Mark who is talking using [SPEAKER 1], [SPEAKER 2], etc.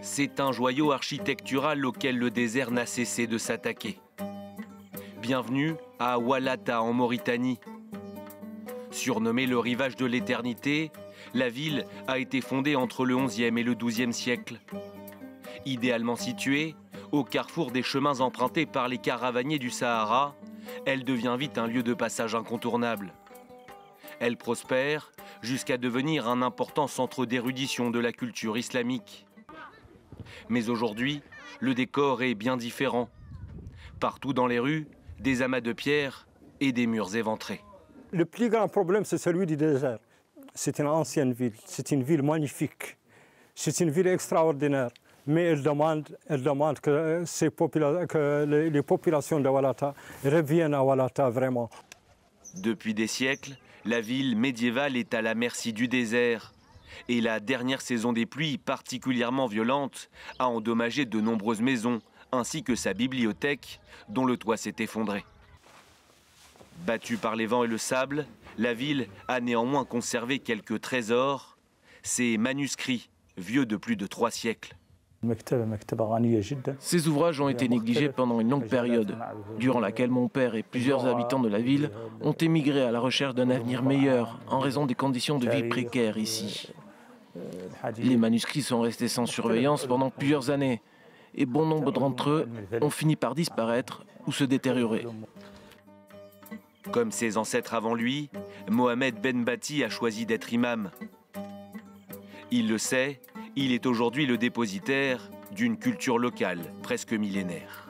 [SPEAKER 1] C'est un joyau architectural auquel le désert n'a cessé de s'attaquer. Bienvenue à Walata en Mauritanie. Surnommée le rivage de l'éternité, la ville a été fondée entre le XIe et le XIIe siècle. Idéalement située, au carrefour des chemins empruntés par les caravaniers du Sahara, elle devient vite un lieu de passage incontournable. Elle prospère jusqu'à devenir un important centre d'érudition de la culture islamique. Mais aujourd'hui, le décor est bien différent. Partout dans les rues, des amas de pierres et des murs éventrés.
[SPEAKER 2] Le plus grand problème, c'est celui du désert. C'est une ancienne ville, c'est une ville magnifique, c'est une ville extraordinaire. Mais elle demande que les populations de Walata reviennent à Walata vraiment.
[SPEAKER 1] Depuis des siècles, la ville médiévale est à la merci du désert. Et la dernière saison des pluies, particulièrement violente, a endommagé de nombreuses maisons, ainsi que sa bibliothèque, dont le toit s'est effondré. Battue par les vents et le sable, la ville a néanmoins conservé quelques trésors, ces manuscrits, vieux de plus de 3 siècles.
[SPEAKER 3] Ces ouvrages ont été négligés pendant une longue période, durant laquelle mon père et plusieurs habitants de la ville ont émigré à la recherche d'un avenir meilleur en raison des conditions de vie précaires ici. Les manuscrits sont restés sans surveillance pendant plusieurs années et bon nombre d'entre eux ont fini par disparaître ou se détériorer.
[SPEAKER 1] Comme ses ancêtres avant lui, Mohamed Ben Bati a choisi d'être imam. Il le sait, il est aujourd'hui le dépositaire d'une culture locale presque millénaire.